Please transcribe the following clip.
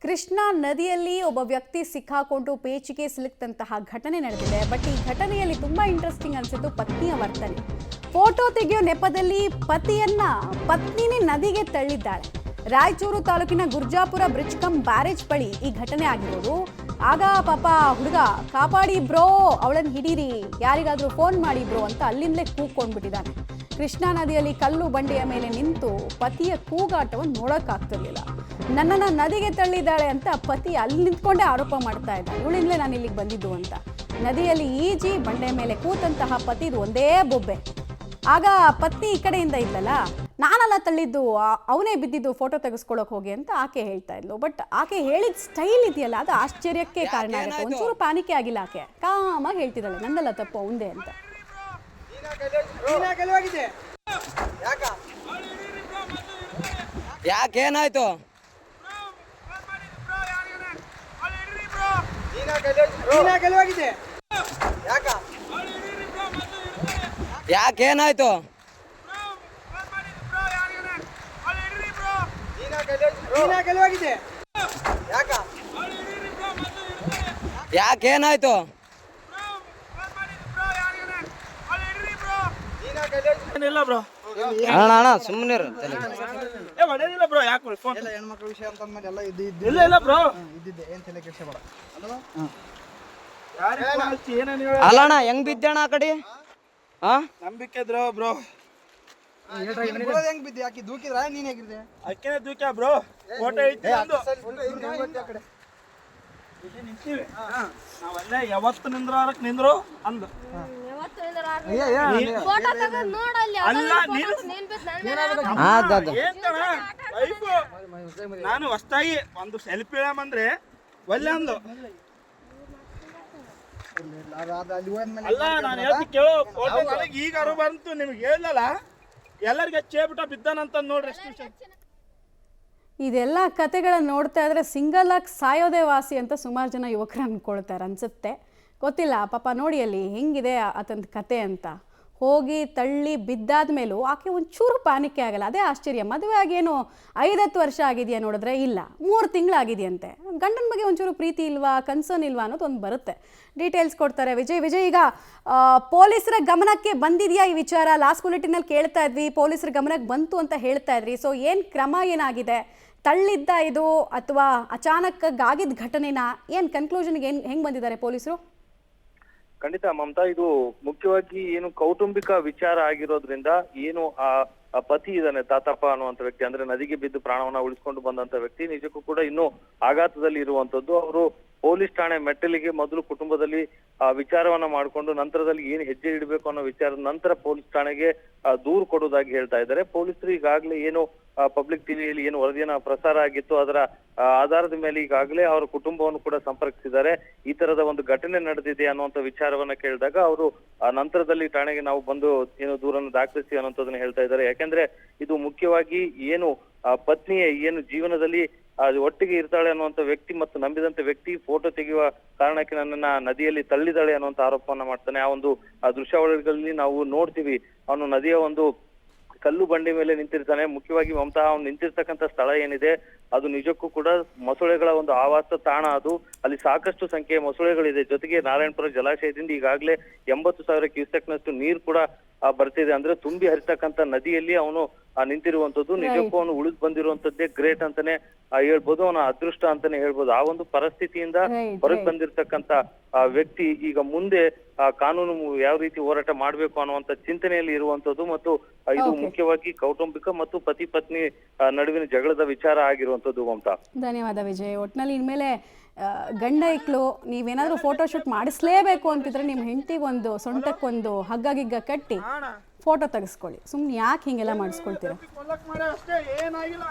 ಕೃಷ್ಣಾ ನದಿಯಲ್ಲಿ ಒಬ್ಬ ವ್ಯಕ್ತಿ ಸಿಕ್ಕಾಕೊಂಡು ಪೇಚಿಗೆ ಸಿಲುಕಿದಂತಹ ಘಟನೆ ನಡೆದಿದೆ. ಬಟ್ ಈ ಘಟನೆಯಲ್ಲಿ ತುಂಬಾ ಇಂಟ್ರೆಸ್ಟಿಂಗ್ ಅನ್ಸಿದ್ದು ಪತ್ನಿಯ ವರ್ತನೆ. ಫೋಟೋ ತೆಗೆಯೋ ನೆಪದಲ್ಲಿ ಪತ್ನಿನೇ ನದಿಗೆ ತಳ್ಳಿದ್ದಾಳೆ. ರಾಯಚೂರು ತಾಲೂಕಿನ ಗುರ್ಜಾಪುರ ಬ್ರಿಡ್ಜ್ ಕಮ್ ಬ್ಯಾರೇಜ್ ಬಳಿ ಈ ಘಟನೆ ಆಗಿರೋದು. ಆಗ ಪಾಪ ಹುಡುಗ ಕಾಪಾಡಿ ಬ್ರೋ, ಅವಳನ್ನು ಹಿಡೀರಿ, ಯಾರಿಗಾದ್ರೂ ಫೋನ್ ಮಾಡಿ ಬ್ರೋ ಅಂತ ಅಲ್ಲಿಂದಲೇ ಕೂಗ್ಕೊಂಡ್ಬಿಟ್ಟಿದ್ದಾನೆ. ಕೃಷ್ಣಾ ನದಿಯಲ್ಲಿ ಕಲ್ಲು ಬಂಡೆಯ ಮೇಲೆ ನಿಂತು ಪತಿಯ ಕೂಗಾಟವನ್ನು ನೋಡೋಕ್ಕಾಗ್ತಿರ್ಲಿಲ್ಲ. ನನ್ನನ್ನು ನದಿಗೆ ತಳ್ಳಿದ್ದಾಳೆ ಅಂತ ಪತಿ ಅಲ್ಲಿ ನಿಂತ್ಕೊಂಡೇ ಆರೋಪ ಮಾಡ್ತಾ ಇದ್ದ. ಇವಳಿಂದಲೇ ನಾನು ಇಲ್ಲಿಗೆ ಬಂದಿದ್ದು ಅಂತ. ನದಿಯಲ್ಲಿ ಈಜಿ ಬಂಡೆ ಮೇಲೆ ಕೂತಂತಹ ಪತಿದು ಒಂದೇ ಬೊಬ್ಬೆ. ಆಗ ಪತ್ನಿ ಈ ಕಡೆಯಿಂದ ಇದ್ದಲ್ಲ, ನಾನೆಲ್ಲ ತಳ್ಳಿದ್ದು, ಅವನೇ ಬಿದ್ದಿದ್ದು, ಫೋಟೋ ತೆಗೆಸ್ಕೊಳ್ಳೋಕೆ ಹೋಗಿ ಅಂತ ಆಕೆ ಹೇಳ್ತಾ ಇದ್ಲು. ಬಟ್ ಆಕೆ ಹೇಳಿದ ಸ್ಟೈಲ್ ಇದೆಯಲ್ಲ, ಅದು ಆಶ್ಚರ್ಯಕ್ಕೆ ಕಾರಣ ಆಗುತ್ತೆ. ಒಂಚೂರು ಪ್ಯಾನಿಕೆ ಆಗಿಲ್ಲ. ಆಕೆ ಕಾಮಾಗಿ ಹೇಳ್ತಿದ್ದಾಳೆ, ನಂದಲ್ಲ ತಪ್ಪು ಅವಂದೇ ಅಂತ. ಯಾಕೇನಾಯ್ತು? ಯಾಕೇನಾಯ್ತು? ಯಾಕೇನಾಯ್ತು? ಏನಿಲ್ಲ ಬ್ರೋ, ಅಣ್ಣ ಸುಮ್ಮನೆ ಹೊಡೆದಿಲ್ಲ ಬ್ರೋ. ಯಾಕೆ ಫೋನ್ ಹೆಣ್ಮಕ್ಳ ವಿಷಯ ಅಂತ ಅಂದ್ಮೇಲೆ ಎಲ್ಲ ಇಲ್ಲ ಇಲ್ಲ ಬ್ರೋ, ಇದ್ದಿದ್ದೆ ಏನ್ ತಲೆ ಕೆಡ್ಸಬೇಡ. ಅಲ್ಲ ಅಣ್ಣ, ಹೆಂಗ್ ಬಿದ್ದಣ್ಣ ಆ ಕಡೆ? ನಂಬಿಕೆ ಇದ್ರು ಬ್ರೋ. ಹೆಂಗ್ ಬಿದ್ದೆ? ಯಾಕೆ ದೂಕಿದ್ರ? ನೀನ್ ಹೇಗಿದ್ದೆ? ಅಕ್ಕೇನೆ ದೂಕ್ಯ ಬ್ರೋ. ಫೋಟೋ ಐತಿ ಒಂದು. ನಿಂತೀವಿ ನಾವಲ್ಲೇ ಯಾವತ್ತು ನಿಂದ್ರಾರಕ್ ನಿಂದ್ರು ಅಂದು. ಅಲ್ಲ ನಾನು ಹೊಸ್ತಾಗಿ ಒಂದು ಸೆಲ್ಫಿ ಇಳಮಂದ್ರೆ ಒಳ್ಳೆ ಅಂದು. ಅಲ್ಲ ನಾನು ಹೇಳ್ತಿ ಕೇಳೋ, ಫೋಟೋ ನನಗೆ ಈಗ ಅರು ಬಂತು, ನಿಮ್ಗೆ ಹೇಳಲ್ಲ. ಎಲ್ಲರಿಗೆ ಚೇಬಿಟ ಬಿದ್ದಾನಂತ ನೋಡ್ರಿ. ಎಷ್ಟು ಇದೆಲ್ಲ ಕತೆಗಳನ್ನ ನೋಡ್ತಾ ಇದ್ರೆ ಸಿಂಗಲ್ ಆಗಿ ಸಾಯೋದೇ ವಾಸಿ ಅಂತ ಸುಮಾರು ಜನ ಯುವಕರು ಅಂದ್ಕೊಳ್ತಾರೆ ಅನ್ಸುತ್ತೆ. ಗೊತ್ತಿಲ್ಲ ಪಾಪ, ನೋಡಿ ಅಲ್ಲಿ ಹೆಂಗಿದೆ ಆತಂದು ಕತೆ ಅಂತ. ಹೋಗಿ ತಳ್ಳಿ ಬಿದ್ದಾದ ಮೇಲೂ ಆಕೆ ಒಂಚೂರು ಪ್ಯಾನಿಕೆ ಆಗಲ್ಲ. ಅದೇ ಆಶ್ಚರ್ಯ. ಮದುವೆ ಆಗೇನು 5-10 ವರ್ಷ ಆಗಿದೆಯಾ ನೋಡಿದ್ರೆ ಇಲ್ಲ, 3 ತಿಂಗಳಾಗಿದೆಯಂತೆ. ಗಂಡನ ಬಗ್ಗೆ ಒಂಚೂರು ಪ್ರೀತಿ ಇಲ್ವಾ, ಕನ್ಸರ್ನ್ ಇಲ್ವಾ ಅನ್ನೋದು ಒಂದು ಬರುತ್ತೆ. ಡೀಟೇಲ್ಸ್ ಕೊಡ್ತಾರೆ ವಿಜಯ್. ಈಗ ಪೊಲೀಸರ ಗಮನಕ್ಕೆ ಬಂದಿದೆಯಾ ಈ ವಿಚಾರ? ಲಾಸ್ಟ್ ಬುಲೆಟಿನಲ್ಲಿ ಕೇಳ್ತಾ ಇದ್ವಿ, ಪೊಲೀಸರ ಗಮನಕ್ಕೆ ಬಂತು ಅಂತ ಹೇಳ್ತಾ ಇದ್ರಿ. ಸೊ ಏನು ಕ್ರಮ ಏನಾಗಿದೆ? ತಳ್ಳಿದ್ದ ಇದು ಅಥವಾ ಅಚಾನಕ್ಕಾಗಿ ಆಗಿದ್ದ ಘಟನೆನಾ? ಏನು ಕನ್ಕ್ಲೂಷನ್ಗೆ ಹೆಂಗೆ ಬಂದಿದ್ದಾರೆ ಪೊಲೀಸರು? ಖಂಡಿತ ಮಮತಾ, ಇದು ಮುಖ್ಯವಾಗಿ ಏನು ಕೌಟುಂಬಿಕ ವಿಚಾರ ಆಗಿರೋದ್ರಿಂದ ಏನು ಆ ಪತಿ ಇದ್ದಾನೆ ತಾತಪ್ಪ ಅನ್ನುವಂತ ವ್ಯಕ್ತಿ, ಅಂದ್ರೆ ನದಿಗೆ ಬಿದ್ದು ಪ್ರಾಣವನ್ನ ಉಳಿಸ್ಕೊಂಡು ಬಂದಂತ ವ್ಯಕ್ತಿ ನಿಜಕ್ಕೂ ಕೂಡ ಇನ್ನೂ ಆಘಾತದಲ್ಲಿ ಇರುವಂತದ್ದು. ಅವರು ಪೊಲೀಸ್ ಠಾಣೆ ಮೆಟ್ಟಲಿಗೆ ಮೊದಲು ಕುಟುಂಬದಲ್ಲಿ ವಿಚಾರವನ್ನ ಮಾಡಿಕೊಂಡು ನಂತರದಲ್ಲಿ ಏನು ಹೆಜ್ಜೆ ಇಡಬೇಕು ಅನ್ನೋ ವಿಚಾರದ ನಂತರ ಪೊಲೀಸ್ ಠಾಣೆಗೆ ದೂರು ಕೊಡುವುದಾಗಿ ಹೇಳ್ತಾ ಇದ್ದಾರೆ. ಪೊಲೀಸರು ಈಗಾಗಲೇ ಏನು ಪಬ್ಲಿಕ್ ಟಿವಿಯಲ್ಲಿ ಏನು ವರದಿಯನ್ನ ಪ್ರಸಾರ ಆಗಿತ್ತು ಅದರ ಆಧಾರದ ಮೇಲೆ ಈಗಾಗಲೇ ಅವರ ಕುಟುಂಬವನ್ನು ಕೂಡ ಸಂಪರ್ಕಿಸಿದ್ದಾರೆ. ಈ ತರದ ಒಂದು ಘಟನೆ ನಡೆದಿದೆ ಅನ್ನುವಂತ ವಿಚಾರವನ್ನ ಕೇಳಿದಾಗ ಅವರು ನಂತರದಲ್ಲಿ ಠಾಣೆಗೆ ನಾವು ಬಂದು ಏನು ದೂರನ್ನು ದಾಖಲಿಸಿ ಅನ್ನೋಂಥದ್ದನ್ನ ಹೇಳ್ತಾ ಇದ್ದಾರೆ. ಯಾಕೆಂದ್ರೆ ಇದು ಮುಖ್ಯವಾಗಿ ಏನು ಪತ್ನಿಯ ಏನು ಜೀವನದಲ್ಲಿ ಒಟ್ಟಿಗೆ ಇರ್ತಾಳೆ ಅನ್ನುವಂತ ವ್ಯಕ್ತಿ ಮತ್ತು ನಂಬಿದಂತ ವ್ಯಕ್ತಿ ಫೋಟೋ ತೆಗೆಯುವ ಕಾರಣಕ್ಕೆ ನನ್ನನ್ನ ನದಿಯಲ್ಲಿ ತಳ್ಳಿದಾಳೆ ಅನ್ನುವಂತ ಆರೋಪವನ್ನ ಮಾಡ್ತಾನೆ. ಆ ಒಂದು ದೃಶ್ಯಾವಳಿಗಳಲ್ಲಿ ನಾವು ನೋಡ್ತೀವಿ, ಅವನು ನದಿಯ ಒಂದು ಕಲ್ಲು ಬಂಡೆ ಮೇಲೆ ನಿಂತಿರ್ತಾನೆ. ಮುಖ್ಯವಾಗಿ ಮಮತಾ, ಅವ್ನು ನಿಂತಿರ್ತಕ್ಕಂಥ ಸ್ಥಳ ಏನಿದೆ ಅದು ನಿಜಕ್ಕೂ ಕೂಡ ಮೊಸಳೆಗಳ ಒಂದು ಆವಾಸ ತಾಣ. ಅದು ಅಲ್ಲಿ ಸಾಕಷ್ಟು ಸಂಖ್ಯೆಯ ಮೊಸಳೆಗಳಿದೆ. ಜೊತೆಗೆ ನಾರಾಯಣಪುರ ಜಲಾಶಯದಿಂದ ಈಗಾಗಲೇ 80,000 ಕ್ಯೂಸೆಕ್ನಷ್ಟು ನೀರು ಕೂಡ ಬರ್ತಿದೆ. ಅಂದ್ರೆ ತುಂಬಿ ಹರಿತಕ್ಕಂಥ ನದಿಯಲ್ಲಿ ಅವನು ನಿಂತಿರುವಂತದ್ದು ನಿಜಕ್ಕೂ ಅವನು ಉಳಿದು ಬಂದಿರುವಂತದ್ದೇ ಗ್ರೇಟ್ ಅಂತಾನೆ ಹೇಳ್ಬೋದು, ಅವನ ಅದೃಷ್ಟ ಅಂತಾನೆ ಹೇಳ್ಬೋದು. ಆ ಒಂದು ಪರಿಸ್ಥಿತಿಯಿಂದ ಹೊರಗೆ ಬಂದಿರತಕ್ಕಂತ ವ್ಯಕ್ತಿ ಈಗ ಮುಂದೆ ಕಾನೂನು ಯಾವ ರೀತಿ ಹೋರಾಟ ಮಾಡ್ಬೇಕು ಅನ್ನುವಂತ ಚಿಂತನೆಯಲ್ಲಿ ಇರುವಂತದ್ದು. ಮತ್ತು ಇದು ಮುಖ್ಯವಾಗಿ ಕೌಟುಂಬಿಕ ಮತ್ತು ಪತಿ ಪತ್ನಿ ನಡುವಿನ ಜಗಳದ ವಿಚಾರ ಆಗಿರುವಂತದ್ದು ಮಮತಾ. ಧನ್ಯವಾದ ವಿಜಯ್. ಒಟ್ನಲ್ಲಿ ಇನ್ಮೇಲೆ ಗಂಡ ಇಕ್ಳು ನೀವೇನಾದ್ರೂ ಫೋಟೋ ಶೂಟ್ ಮಾಡಿಸ್ಲೇಬೇಕು ಅಂತಿದ್ರೆ ನಿಮ್ಮ ಹೆಂಡತಿಗೊಂದು ಸೊಂಟಕ್ಕೊಂದು ಹಗ್ಗ ಗಿಗ್ಗ ಕಟ್ಟಿ ಫೋಟೋ ತೆಗೆಸ್ಕೊಳ್ಳಿ. ಸುಮ್ನೆ ಯಾಕೆ ಹಿಂಗೆಲ್ಲ ಮಾಡಿಸ್ಕೊಳ್ತೀರಾ? ಏನಾಗಿಲ್ಲ.